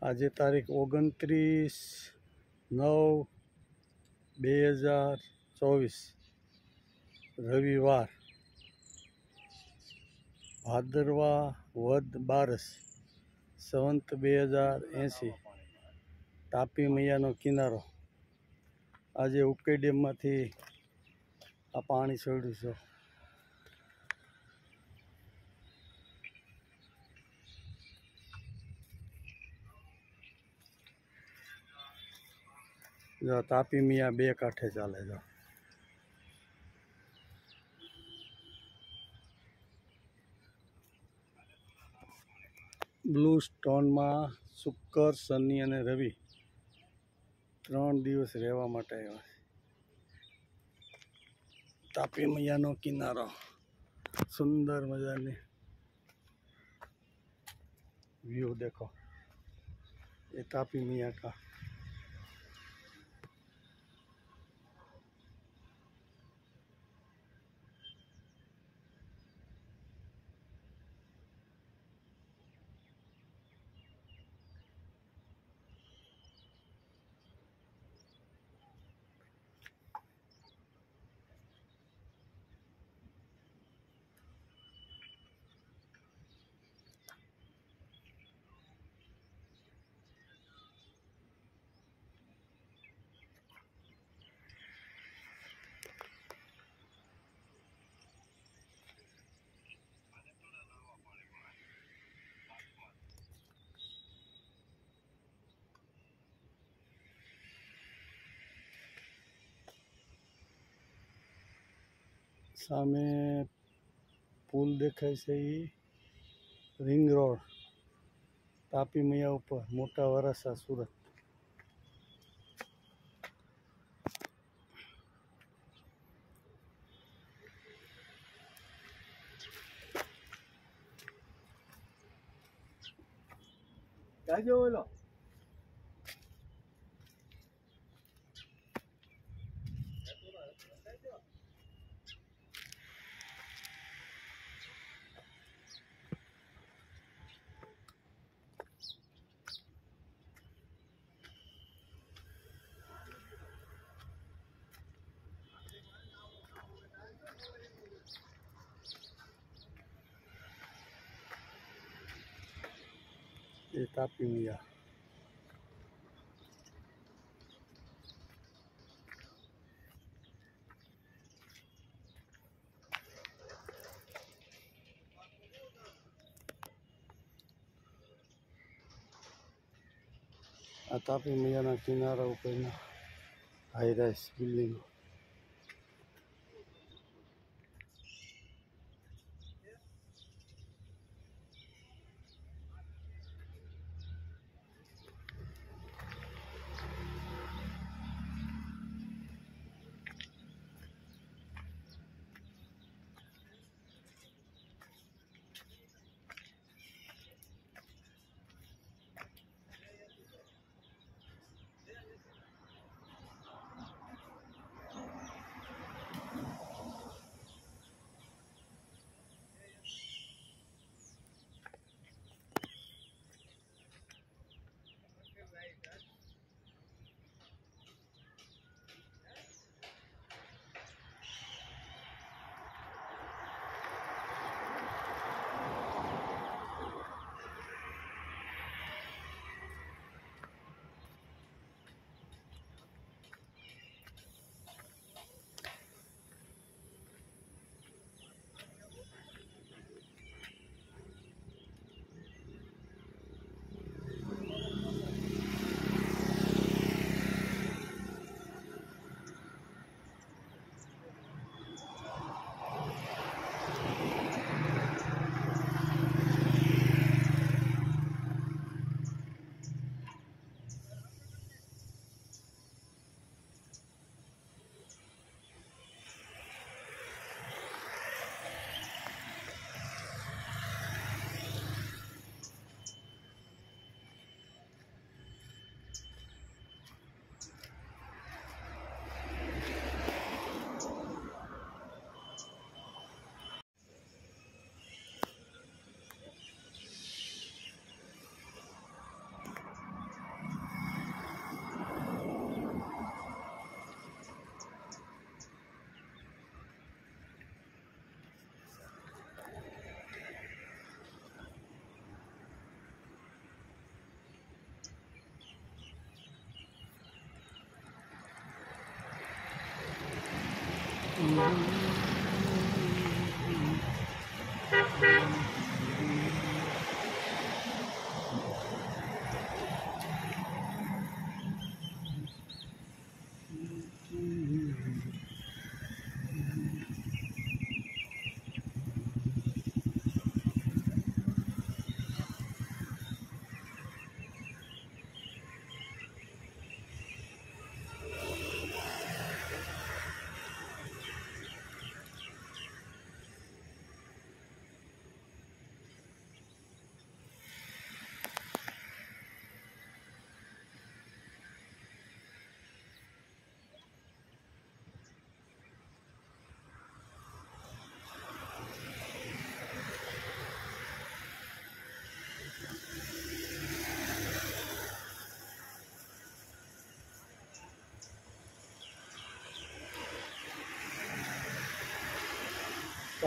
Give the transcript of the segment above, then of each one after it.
આજે તારીખ 29/9/2024 રવિવાર ભાદરવા વદ બારસ સંવંત 2080 તાપી મૈયાનો કિનારો। આજે ઉકેઈ ડેમમાંથી આ પાણી છોડ્યું છે। જો તાપી મિયા બે કાંઠે ચાલે છે। બ્લુ સ્ટોનમાં શુક્ર, શનિ અને રવિ 3 દિવસ રહેવા માટે આવ્યા છે। તાપી મૈયાનો કિનારો સુંદર મજાની व्यू देखो, ये तापी मियाँ का। सामे पुल देखाय छे, रिंग रोड तापी मैया ऊपर मोटा वरासा सूरत। जाजो बोलो ये तापी मैया। आ तापी मैया किनारा ऊपर हाई राइज बिल्डिंग।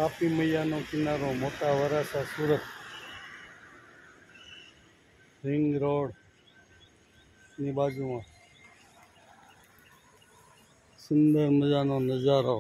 તાપી મૈયાનો કિનારો, મોટા વરાસા, સુરત રિંગ રોડની બાજુમાં સુંદર મજાનો નજારો.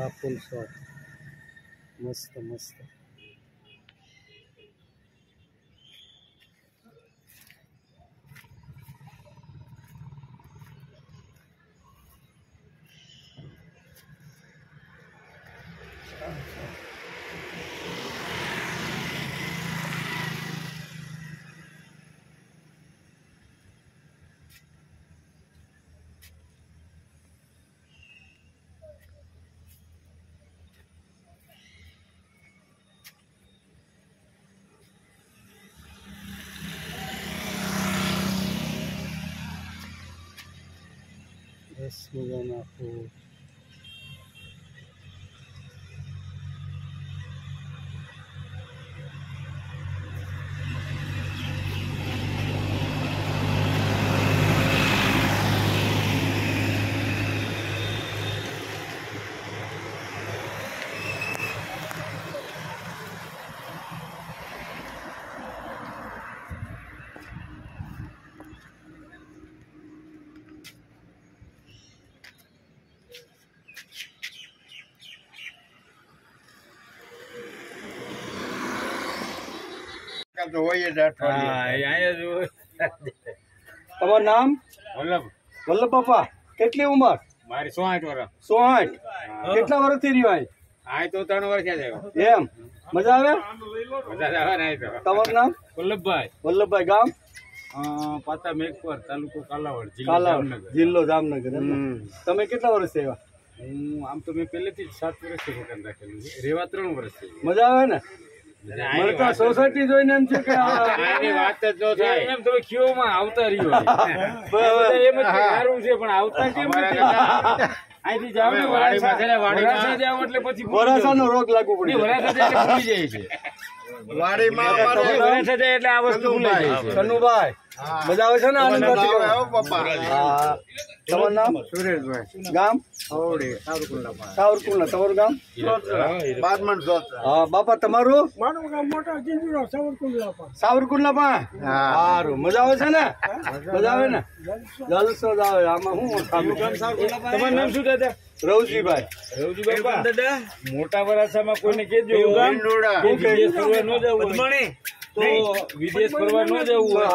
આ ફૂલ શોટ મસ્ત મસ્ત. બસ મજાના ફૂલ. તમારું નામ? વલ્લભ બાપા. કેટલી ઉંમર? મારી 68 વર્ષ. 68. કેટલા વર્ષથી રહ્યો અહીં? આ તો 3 વર્ષ થયા. એમ મજા આવે? બધા આવે ને આ તો. તમારું નામ? વલ્લભભાઈ. વલ્લભભાઈ. ગામ? પાતા મેઘપર, તાલુકો કાલાવડ, કાલાવડ, જિલ્લો જામનગર. તમે કેટલા વર્ષ થયા? હું આમ તો મેં પહેલેથી જ 7 વર્ષથી રોકાણ રાખેલું છે. રેવા 3 વર્ષ થઈ. મજા આવે ને? મને તો સોસાયટી જોઈને એમ છે કે આની વાત જ ન થાય. એમ તમે ક્યોમાં આવતા રહ્યો. એમ જ સારું છે પણ આવતા કેમ નથી? અહીંથી જાવ ને વરાછા જાવ એટલે પછી વરાછાનો રોગ લાગુ પડી વરાછા જાય એટલે ભૂલી જાય છે. વરાછા જાય એટલે આ વસ્તુ ભૂલાઈ જાય છે. કનુભાઈ મજા આવે છે ને? આનંદ નથી? હા. તમારું નામ? સુરેશભાઈ. ગામ? સાવરકુંડલા. સાવરકુંડલા. તમારું ગામ? હા બાપા. તમારું? મારું ગામ મોટા જીંજુરા સાવરકુંડલા. સાવરકુંડલા પા. સારું. મજા આવે છે ને? મજા આવે ને? જલસો જ આવે. આમાં શું તમારું નામ શું દાદા? રવજીભાઈ. રવજીભાઈ દાદા મોટા વરાછામાં કોઈને કેજો વિદેશ ફરવા ન જવું તો વિદેશ ફરવા ન જવું હોય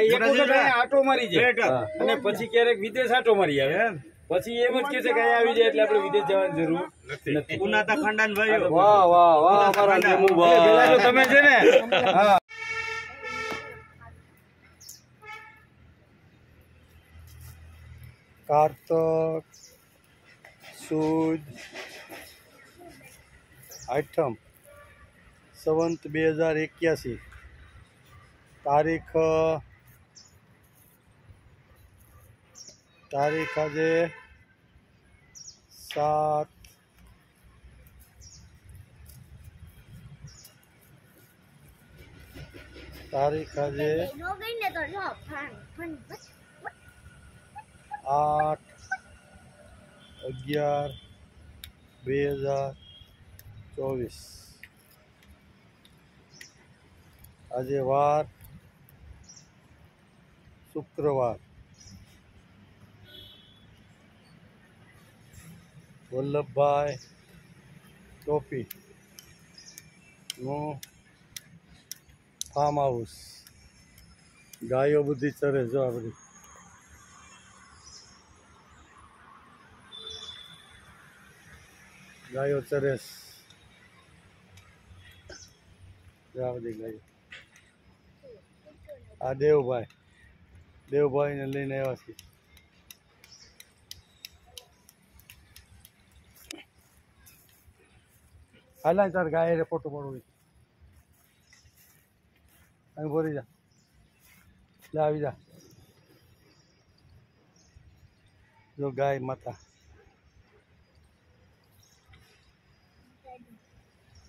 એક વખત આટો મારી જાય અને પછી ક્યારેક વિદેશ આટો મારી આવે પછી એમ જ કે છે કે આવી જાય એટલે આપણે વિદેશ જવાની જરૂર નથી. ઉનાતા ખાનદાન ભાઈ. વાહ વાહ વાહ. અમારા જેમુભાઈ તમે છે ને. હા. કારતક સુદ આઠમ સંવંત 2081. તારીખ આજે 7 તારીખ આજે 8/11/2024. આજે વાર શુક્રવાર. વલ્લભભાઈ ટોપી નું ફાર્મ હાઉસ. ગાયો બધી ચરે જો આ બધી. ગાયો ચરે આ બધી ગાયો. આ દેવભાઈને લઈને આવ્યા છીએ. હાલા તાર ગાય રે ફોટો પાડવો હોય અહીં ભરી જા. લે આવી જા. જો ગાય માતા.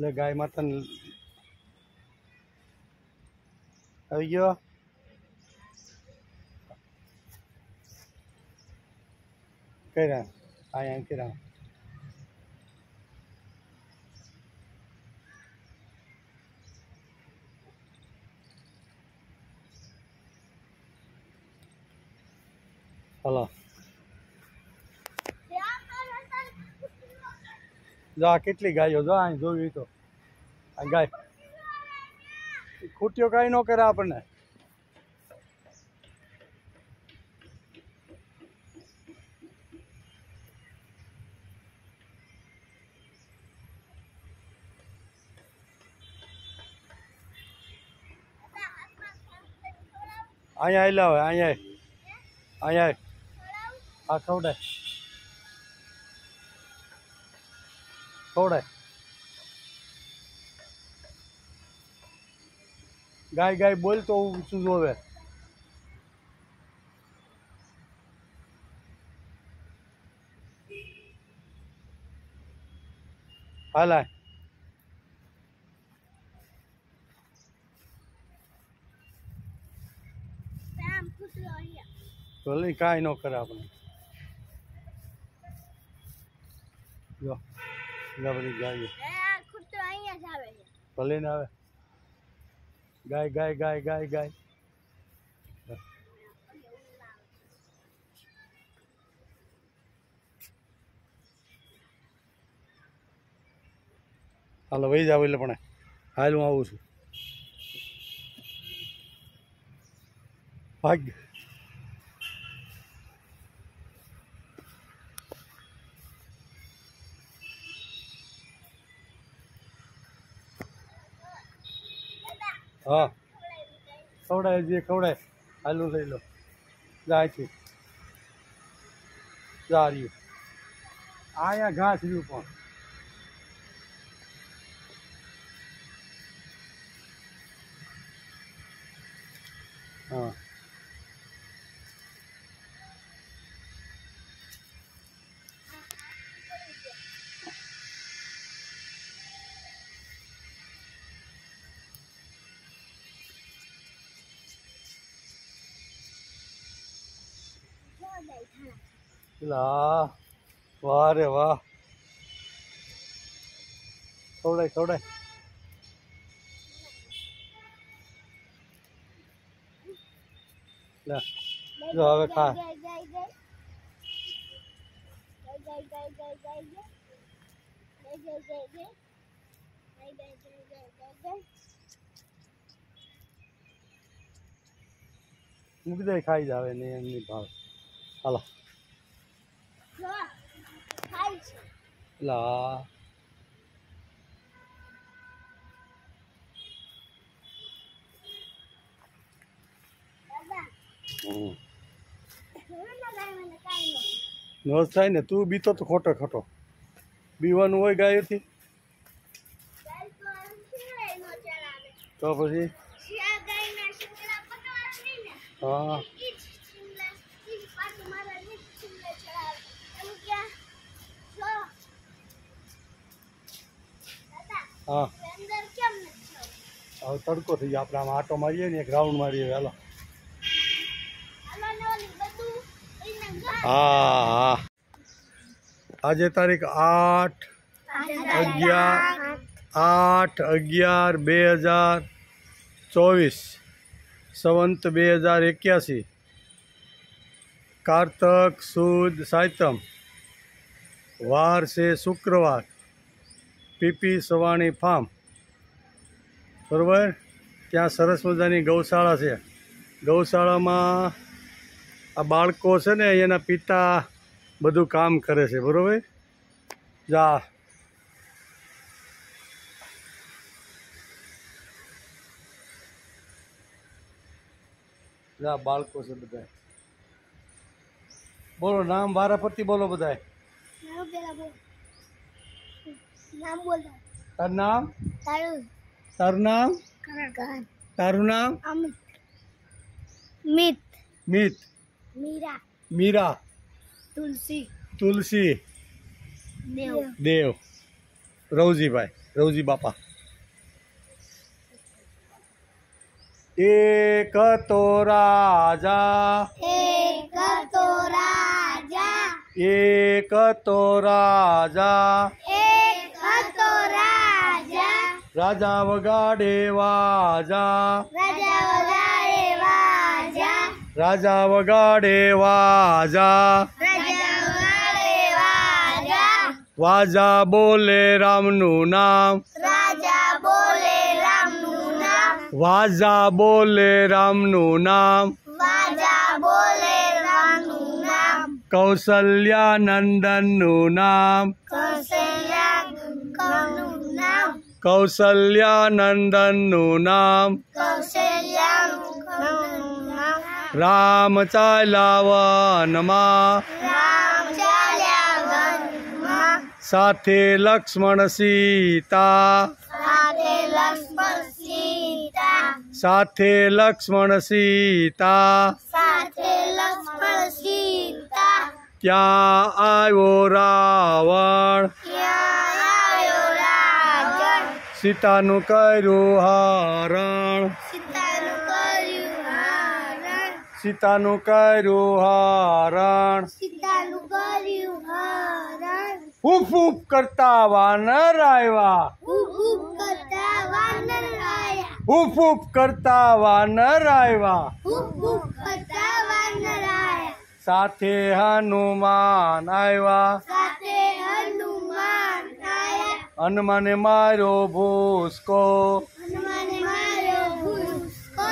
લે ગાય માતાને આવી ગયો. કર્યા અહીંયા કર્યા. હલો જો આ કેટલી ગાયો જો અહીં જોવી તો આ ગાય ખૂટ્યો કાંઈ ન કરે આપણને. અહીંયા આવેલા હોય અહીંયા આ ખવડાય ગાય બોલ તો શું જોવે. હાલા ભલે કાંઈ ન કરે આપણે. જો બધી ગાય ભલે ને આવે. ગાય હાલો વહી જાવ એટલે પણ હાલ હું આવું છું. ભાગ હા ખવડાય જે ખવડાય હાલું લઈ લો. જાય છે જા રહ્યું અહીંયા ઘાસ રહ્યું પણ હા લા વાહ રે વાહ. ખવડાય લે જો હવે ખા. મૂકી દે ખાઈ જ આવે ને એમની ભાવ. હાલો લા નો થાય ને. તું બીતો તો ખોટો બીવાનું હોય ગાયોથી તો પછી હા હા હવે તડકો થઈ જાય. આપણે આમ આટો મારીએ ને એક રાઉન્ડ મારીએ. હાલો હા આજે તારીખ 8/11/2024 સંવંત 2081 કારતક સુદ સાયતમ વાર છે શુક્રવાર. પીપી સવાણી ફાર્મ બરાબર. ત્યાં સરસ મજાની ગૌશાળા છે. ગૌશાળામાં આ બાળકો છે ને એના પિતા બધું કામ કરે છે. બરાબર. જા બાળકો છે બધા. બોલો નામ વારાફરતી બોલો બધા. તારું નામ? તારું નામ? તારું નામ? મિત, મિત, મીરા, મીરા, તુલસી, તુલસી, દેવ, દેવ, રવજીભાઈ, રવજી બાપા. એક તો રાજા, એક તો રાજા, એક તો રાજા, એક તો રાજા, રાજા વગાડે વાજા, રાજા વગાડે વાજા, રાજા વગાડે વાજા, રાજા વગાડે વાજા, વાજા બોલે રામનું નામ, રાજા બોલે રામનું નામ, વાજા બોલે રામનું નામ, વાજા બોલે રામનું નામ, કૌશલ્યા નંદનનું નામ, કૌશલ્યાનું નામ, કૌશલ્યા નંદનનું નામ, કૌશલ્યાનું નામ, રામ ચાલ્યા વનમાં, રામ ચાલ્યા વનમાં, સાથે લક્ષ્મણ સીતા, સાથે લક્ષ્મણ સીતા, સાથે લક્ષ્મણ સીતા, સાથે લક્ષ્મણ સીતા, ત્યાં આવ્યો રાવણ, ત્યાં આવ્યો રાવણ, સીતાનું કર્યું હરણ, સીતાનું કર્યું હરણ, સીતાનું કર્યું હરણ, સીતાનું કર્યું હરણ, ફૂફ ફૂફ કરતા વાનર આવ્યા, ઉભ કરતા વાનર આયા, ફૂફ ફૂફ કરતા વાનર આવ્યા, ઉભ કરતા વાનર આયા, સાથે હનુમાન આવ્યા, સાથે હનુમાન આયા, હનુમાને માર્યો ભૂસકો, હનુમાને માર્યો ભૂસકો,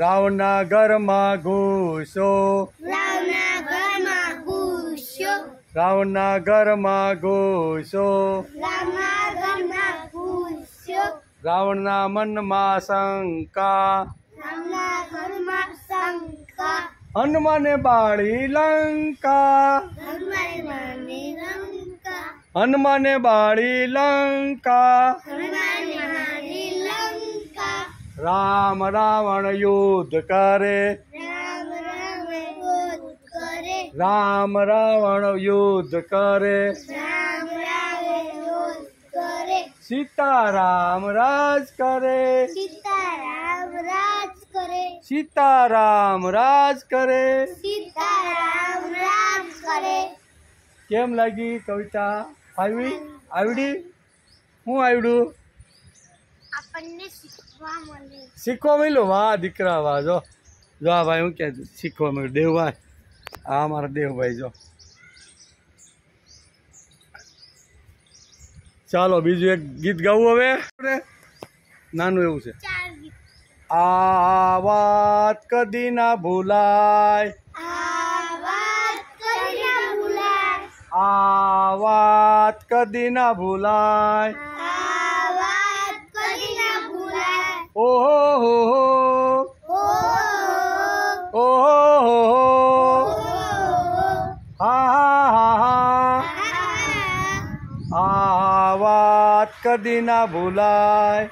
રાવણના ઘરમાં ઘૂસ્યો, રાવણના ઘરમાં ઘૂસ્યો, રાવણના ઘરમાં ઘૂસ્યો, રામના ઘરમાં ઘૂસ્યો, રાવણના મનમાં શંકા, રામના ઘરમાં શંકા, હનુમાને બાળી લંકા, હનુમાને મારી લંકા, હનુમાને બાળી લંકા, હનુમાને મારી લંકા, રામ રાવણ યુદ્ધ કરે, રામ રામ યુદ્ધ કરે, રામ રાવણ યુદ્ધ કરે, રામ રામ યુદ્ધ કરે, સીતારામ રાજ કરે, સીતારામ રાજ કરે, સીતારામ રાજ કરે. સીતારામ રાજ કરે. કેમ લાગી કવિતા? આવડી? શું આવડ્યું? આપણને શીખવા મળે. શીખવા મળ્યું? વાહ દીકરા વાહ. જો આ ભાઈ હું કે શીખવા મળ્યું. દેવભાઈ, આ મારા દેવભાઈ. જો ચાલો બીજું એક ગીત ગાવું હવે. નાનું એવું છે. ચાર ગીત. આ વાત કદી ના ભૂલાય, આ વાત કદી ના ભૂલાય, આ વાત કદી ના ભૂલાય, આ વાત કદી ના ભૂલાય, ઓહો હો હો, ઓ ઓહો હો હો, હા હા હા હા, આ વાત કદી ના ભૂલાય.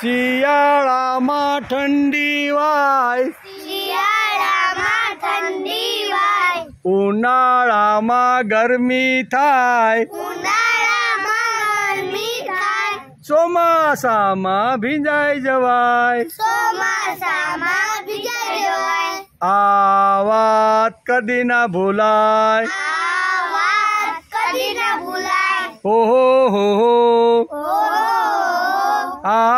શિયાળામાં ઠંડી વાય, શિયાળામાં ઠંડી વાય, ઉનાળામાં ગરમી થાય, ઉનાળામાં ગરમી થાય, ચોમાસામાં ભીંજાઈ જવાય. ચોમાસામાં ભીજાઈ જવાય. આ વાત કદી ના ભૂલાય, આ વાત કદી ના ભૂલાય, ઓહો હો હો, આ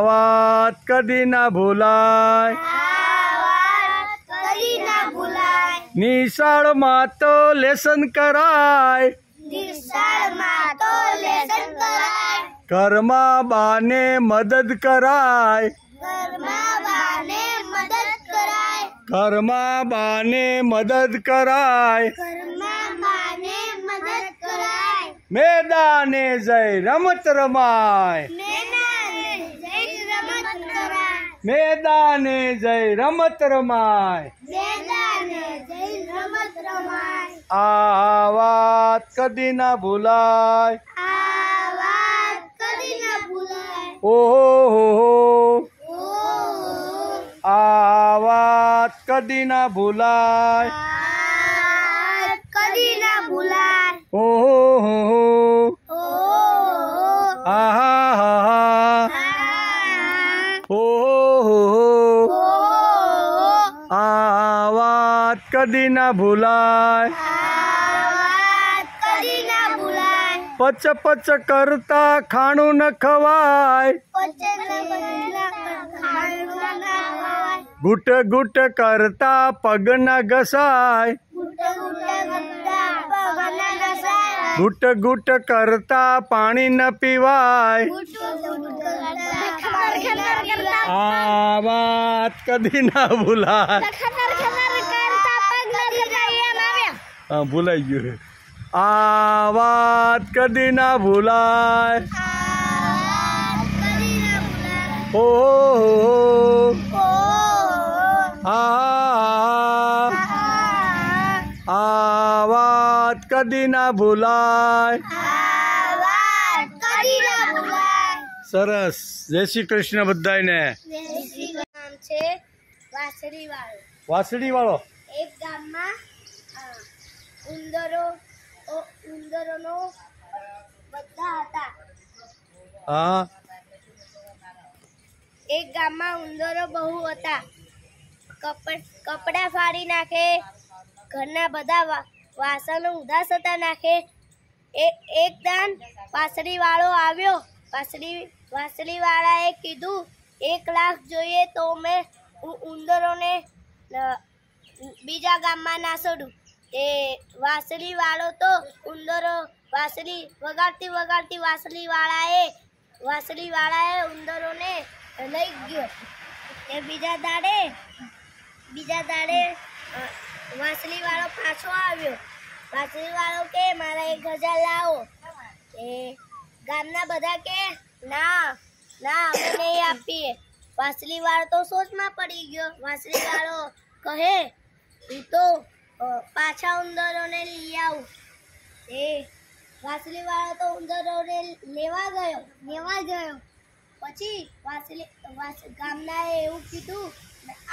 વાત કદી ના ભૂલાય. વાત કદી ના ભૂલાય. નિશાળમાં તો લેસન કરાય, ઘરમાં બાને મદદ કરાય, ઘરમાં બાને મદદ કરાય, ઘરમાં બાને મદદ કરાય, ઘરમાં બાને મદદ કરાય, મેદાને જઈ રમત રમાય, મેદાને જઈ રમત કરાય, મેદાને જઈ રમત રમાય. મેદાને જઈ રમત રમાય. આ વાત કદી ના ભૂલાય. આ વાત કદી ન ભૂલાય. ઓહો, ઓહો, આ વાત કદી ના ભૂલાય. આ વાત કદી ન ભૂલાય. ઓહો, ઓહો, આહા હા હા, આ, ઓહો, ઓહો, આ વાત કદી ના ભૂલાય. આ વાત કદી ન ભૂલાય. પચ પચ કરતા ખાણું ન ખવાય, ઘૂટ ઘૂટ કરતા પગ ન ઘસાય, ઘૂટ ઘૂટ કરતા પાણી ન પીવાય. આ વાત કદી ના ભૂલાય. હા, ભૂલાઈ ગયું. આ વાત કદી ના ભૂલાય. ઓહો, આ વાત કદી ના ભૂલાય. સરસ. જય શ્રી કૃષ્ણ બધાને. નામ છે વાસળી વાળો. વાસળી વાળો. એક ગામમાં ઉંદરોનો બધા હતા. હા, એક ગામમાં ઉંદરો બહુ હતા. કપડા ફાડી નાખે, ઘરના બધા વાસણો ઊંધા થતા નાખે. એક દાન વાસળી વાળો આવ્યો. વાસળી વાળાએ કીધું, 1 લાખ જોઈએ તો મેં ઉંદરોને બીજા ગામમાં ના છોડું. એ વાસળી વાળો તો ઉંદરો વાસળી વગાડતી વગાડતી વાસળી વાળાએ ઉંદરોને લઈ ગયો. એ બીજા દાડે વાસળી વાળો પાછો આવ્યો. વાસળી વાળો કે મારા 1000 લાવો. એ ગામના બધા કે ના અમે નહીં આપીએ. વાસળી વાળો તો સોચમાં પડી ગયો. વાસળી વાળો કહે, હું તો પાછા ઉંદરોને લઈ આવું. એ વાસળી વાળો તો ઉંદરોને લેવા ગયો. પછી ગામનાએ એવું કીધું,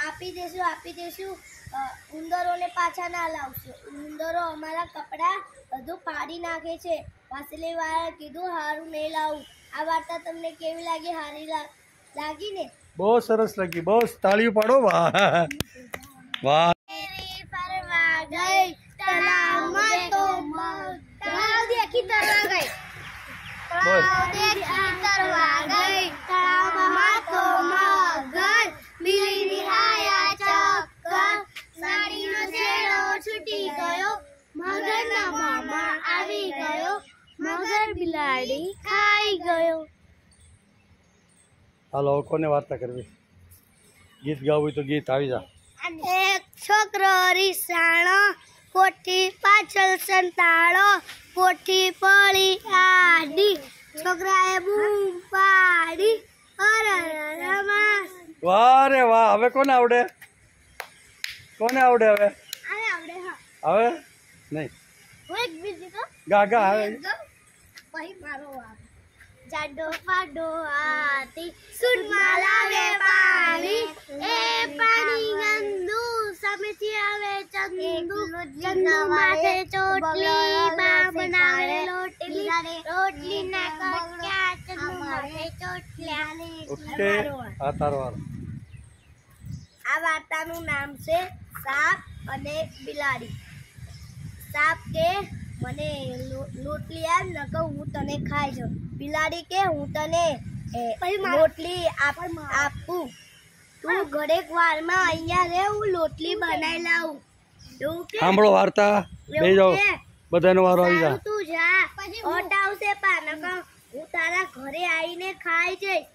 આપી દેશું, ઉંદરોને પાછા ના લાવશો. ઉંદરો અમારા કપડા બધું ફાડી નાખે છે. વાસળી વાળાએ કીધું, હારું નહીં લાવું. આ વાર્તા તમને કેવી લાગી? હારી લાગી ને? બહુ સરસ લાગી. બહુ તાળીઓ પાડો. વાહ વાહ. ફરવા ગઈ તળાવમાં તો તળાવ દેખી તરવા ગઈ. તળાવમાં તો મગર બિલી નિહાળ્યા ચક્કર. સાડીનો છેડો છૂટી ગયો, મગરના મોંમાં આવી ગયો, મગર બિલાડી ખાઈ ગયો. હાલો, કોને વાર્તા કરવી? ગીત ગાવું હોય તો ગીત આવી જા. એક છોકરો રીસાણો, કોઠી પાછળ સંતાડો, કોઠી પડી આડી, છોકરાએ બૂમ પાડી, અરરરમાસ. વાહ રે વાહ. હવે કોને આવડે? હવે આવડે હા. હવે નહીં. હું એક બીજી તો ગા હવે. પછી મારો આવે. જાડો પાડો હાથી સુનમાં લાવે પાણી, એ પાણી ગંદુ સામેથી આવે ચંદુ, ચંદુ માથે ચોટલી, બા બનાવે રોટલી ના કટકા, ચંદુ માથે ચોટલી. ઓકે, આ તારો વારો. આ વાર્તાનું નામ છે સાપ અને બિલાડી. સાપ કે મને રોટલી આપ, નકર હું તને ખાઈ જાઉં. બિલાડી કે હું તને રોટલી આપું, તું ઘડીક વારમાં અહીંયા રે, હું રોટલી બનાવી લાવું. એવું કે સાંભળો વાર્તા. બે જાઓ, બધાનો વારો આવી જા. તું જા, ઓટ આવશે પા, નકર હું તારા ઘરે આવીને ખાઈ જઈશ.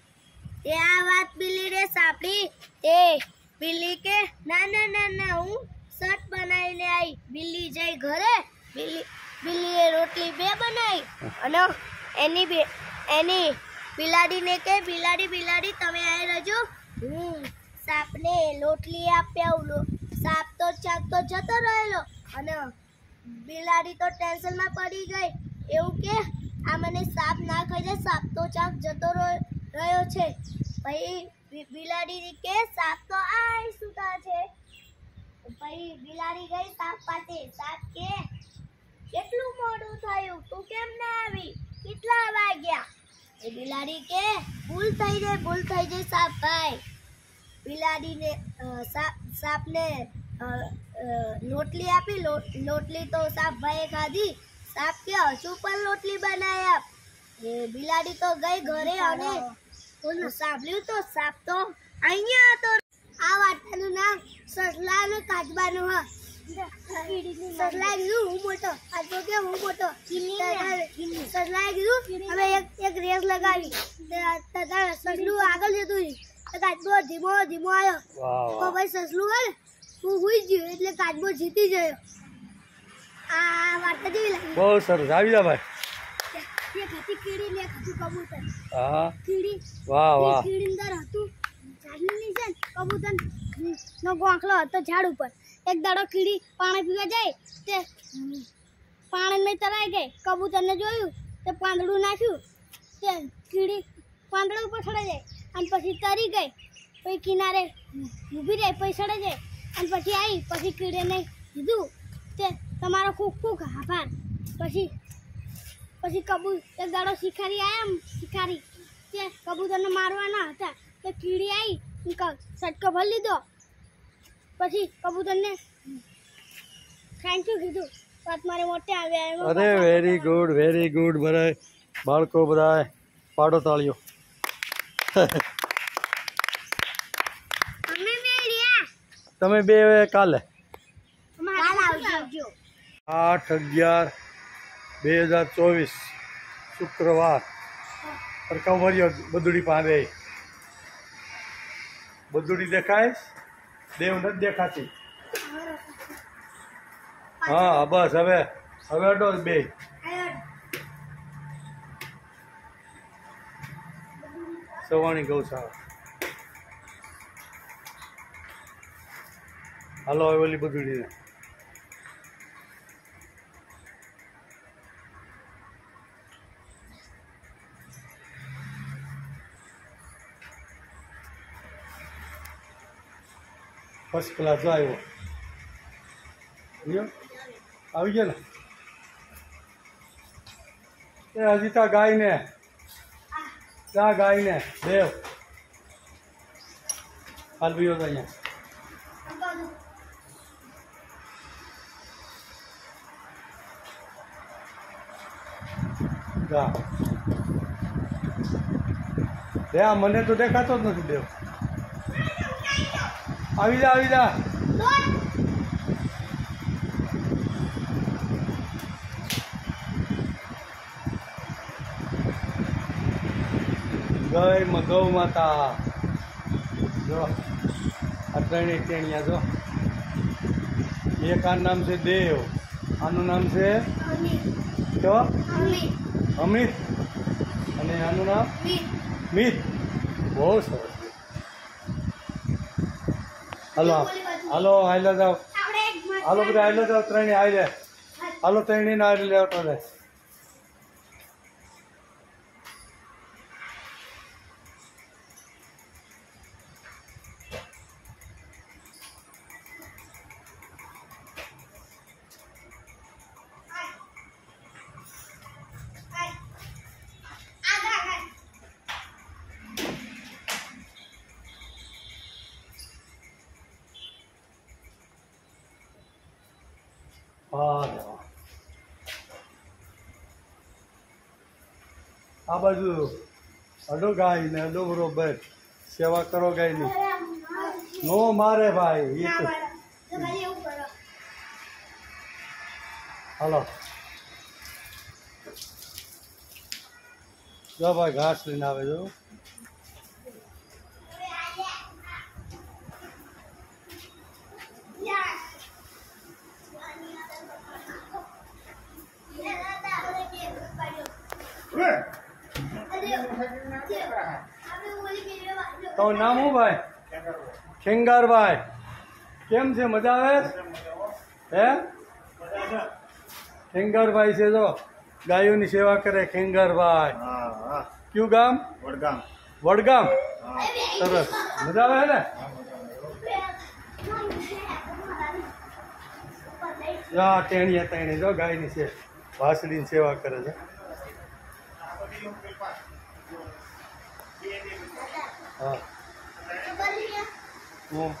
તે આ વાત બિલ્લીને સાંભળી. તે બિલ્લી કે ના ના ના ના હું શર્ટ બનાવીને આવી. બિલ્લી જઈ ઘરે. બિલ્લીએ રોટલી 2 બનાવી અને એની બિલાડીને કે બિલાડી તમે આવી રહેજો, હું સાપને રોટલી આપ્યા. સાપ તો ચાકતો જતો રહેલો અને બિલાડી તો ટેન્શનમાં પડી ગઈ. એવું કે આ મને સાપ ના ખાઈ જાય, સાપ તો ચાક જતો રહ્યો છે. પછી બિલાડી કે સાપ તો આ સુતા છે. પછી બિલાડી ગઈ સાપ પાસે. સાપ કે કેટલું મોડું થયું, તું કેમ ના આવી, કેટલા વાગ્યા? એ બિલાડી કે ભૂલ થઈ જાય સાપ ભાઈ. બિલાડીને સાપને રોટલી આપી. રોટલી તો સાપ ભાઈએ ખાધી. સાપ કે હજુ પણ રોટલી બનાવી આપ. એ બિલાડી તો ગઈ ઘરે અને સાંભળ્યું તો સાપ તો અહીંયા હતો. આ વાર્તાનું નામ સસલા અને કાચબાનું. હા, સસલાએ કીધું હું મોટો, કાચબો કે હું મોટો. સસલાએ કીધું હવે એક રેસ લગાવી. સસલું આગળ જતું કાચબો ધીમો આવ્યો. તો ભાઈ સસલું હે હું હુઈ ગયું એટલે કાચબો જીતી ગયો. આ વાર્તા જેવી લાગી. બહુ સરસ. આવી જા ભાઈ. એક હતી કીડી ને એક હતું કબૂતર. હા, કીડી. વાહ વાહ. કીડી અંદર હતું ઝાડની નીચે. કબૂતર નો ગોખલો હતો ઝાડ ઉપર. એક દાડો કીડી પાણી પીવા જાય તે પાણીમાં તરાઈ ગઈ. કબૂતરને જોયું તે પાંદડું નાખ્યું. તે કીડી પાંદડા ઉપર ચડે જાય અને પછી તરી ગઈ. પછી કિનારે ઊભી રહી, પછી ચડે જાય અને પછી આવી. પછી કીડીને કીધું તે તમારો ખૂબ ખૂબ આભાર. પછી એક દાડો શિકારી આવ્યા. શિકારી તે કબૂતરને મારવાના હતા. તે કીડી આવી સટકો ભરી લીધો. પછી કબૂતરને થેન્ક યુ કીધું. વાત મારે મોટે આવ્યા. અરે વેરી ગુડ બધા બાળકો બધા પાડો તાળીઓ. તમે બે કાલે 8/11/2024 શુક્રવાર પરકાવરિયો બધુડી પાસે. બધુડી દેખાય? દેવ નથી દેખાતી. હા બસ હવે અડો 2. સવાણી ગૌશાળા. હાલો હવે ઓલી બધુડીને. ફર્સ્ટ ક્લાસ આવ્યો. આવી ગયો ને એ હજી તા ગાયને દેવ હાલ બીજો તો અહીંયા જા. મને તો દેખાતો જ નથી દેવ. આવી જા. ગૌ માતા જો આ ટેણિયા જો. એક આનું નામ છે દેવ, આનું નામ છે અમિત અને આનું નામ મિત. બહુ સરસ. હાલો હાલો જાઓ. હાલો બધા હાલો જાઓ. ત્રણે આવી હાલો ત્રણે ના લેવતો રહે. આ બાજુ અડો ગાય ને અડો બરોબર સેવા કરો ગાયની. નો મારે ભાઈ. હાલો જો ભાઈ ઘાસ લઈને આવે જો. તો નામ શું ભાઈ? ખેંગારભાઈ. કેમ છે? મજા આવે? હે? ખેંગારભાઈ છે જો, ગાયોની સેવા કરે ખેંગારભાઈ. કયું ગામ? વડગામ. વડગામ. સરસ. મજા આવે ને? હા, ટેણીયા ટેણી જો ગાયની છે, વાસળીની સેવા કરે છે. હા. હું.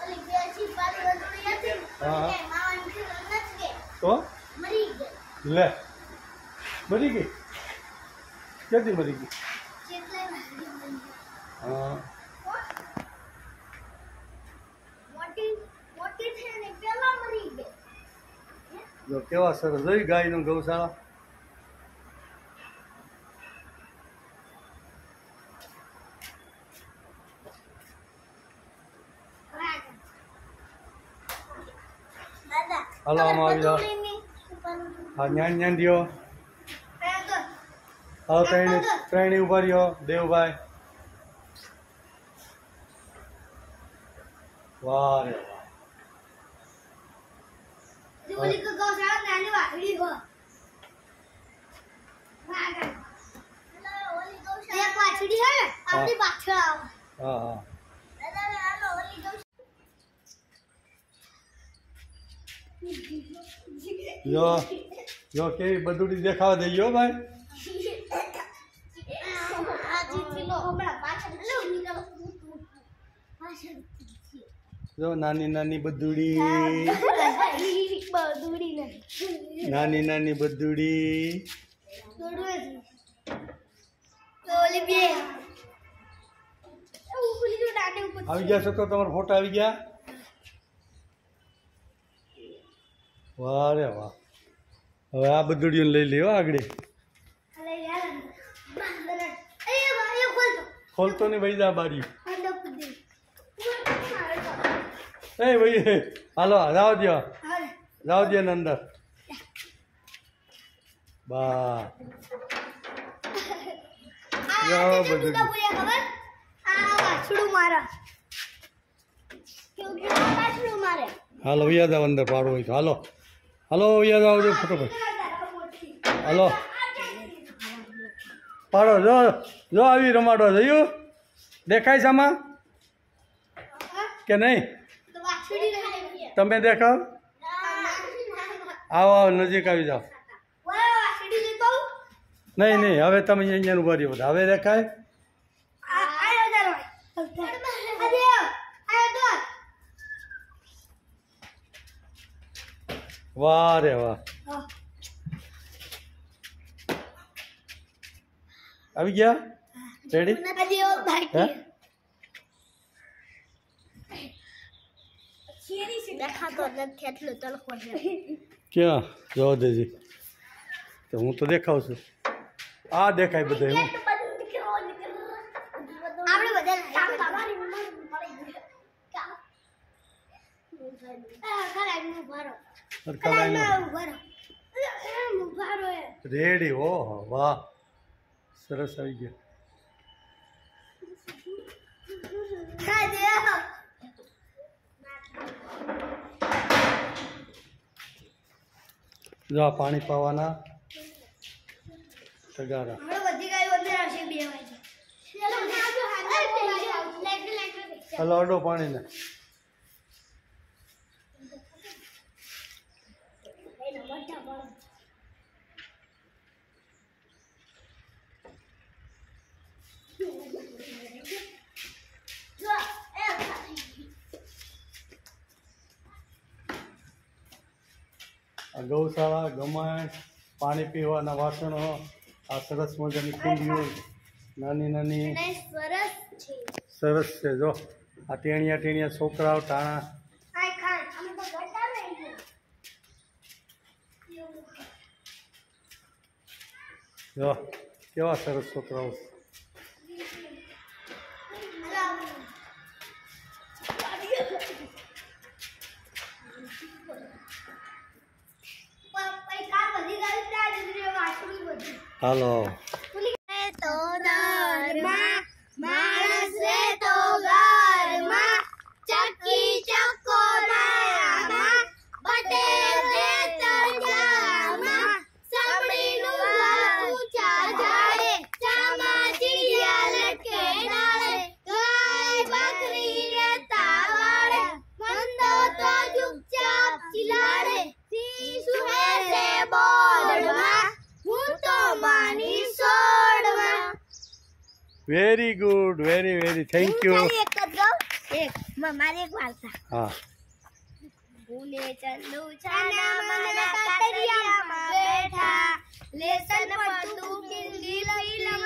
હા. તો લે મરી ગઈ? ક્યાંથી મરી ગઈ? હા. જો કેવા સરસ જોઈ ગાયનું ગૌશાળા. હાલો આમાં આવી જાઓ. હા, ન્યાન ન્યાન દ્યો. હા, ત્રણેય ઉભા રહ્યો. દેવભાઈ. વાહ રે હા. જો જો કેવી બધુડી દેખાવા દઈ ગયો ભાઈ. જો નાની નાની બધુડી, નાની નાની બધુડી. આવી ગયા છો તો તમારા ફોટા આવી ગયા. વાહ રે વાહ. હવે આ બધુડીઓને લઈ લ્યો આગળ. ખોલતો નહીં ભાઈ, જા બારી. એ ભાઈ હાલો જાઓ દો, જાઓ દો ને અંદર. બા બધું હાલો વૈયા જાવ અંદર પાડો હોય તો. હાલો હાલો વૈયા જાવ જો ફટોફટ. હાલો પાડો. જો જો આવી રમાડો જોયું? દેખાય છે આમાં કે નહીં? તમે દેખાવ. આવો આવો નજીક આવી જાઓ. નહીં નહીં હવે તમે અહીંયા ઉભા રહ્યો બધા. હવે દેખાય? વાહ રે વાહ. આવી ગયા? રેડી? હે? ક્યાં જવા દેજી. તો હું તો દેખાવ છું. આ દેખાય બધા. હું રેડી. ઓહો વાહ સરસ આવી ગયા. જો આ પાણી પાવાના તગારા. હલો અડો પાણીને. આ ગૌશાળા, ગમાણ, પાણી પીવાના વાસણો, આ સરસ મજાની કુંડીઓ નાની નાની સરસ છે. જો આ ટેણિયા ટેણિયા છોકરાઓ ટાણા. જો કેવા સરસ છોકરાઓ. હાલો તો દરમાં માણસ રે તો ઘરમાં ચક્કી ચકોરામાં પટેલ રે તરજામાં સાંભળીનું ઘર ઊંચા ઝાડે ચામાચીડિયા લટકે ડાળે ગાય બકરી રે તાવાડે મંદો તો ચૂપચાપ ચિલાડે સિંહ સુહે છે બોર્ડમાં હું તો માની સોડમાં. Very good very thank you. મારી એક જ ગાઉં? મારી એક વાર્તા. હા ભૂલે ચંદુ છાના માના કાતરિયામાં બેઠા લેસન પડતું કિલકિલ ફિલ્મ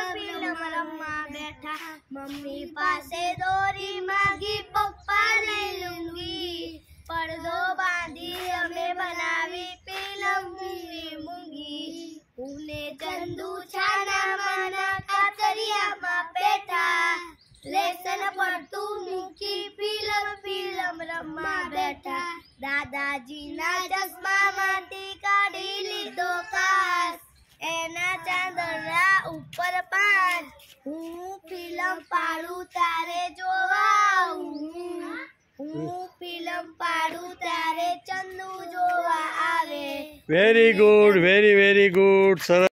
રમવા બેઠા મમ્મી પાસે દોરી માંગી પપ્પા લઈ લુંગી પડદો બાંધી અમે બનાવી ફિલ્મ મૂંગી ભૂલે ચંદુ છાના માના કાતરિયામાં બેઠા લેસન પડતું મૂકી ફિલ્મ રમવા બેઠા દાદાજીના ચશ્મામાંથી કાઢી લીધો કાચ એના ચાંદરા ઉપર પાંચ હું ફિલ્મ પાડું તારે જોવા આવું હું ફિલ્મ પાડું તારે ચંદુ જોવા આવે. વેરી ગુડ સરસ.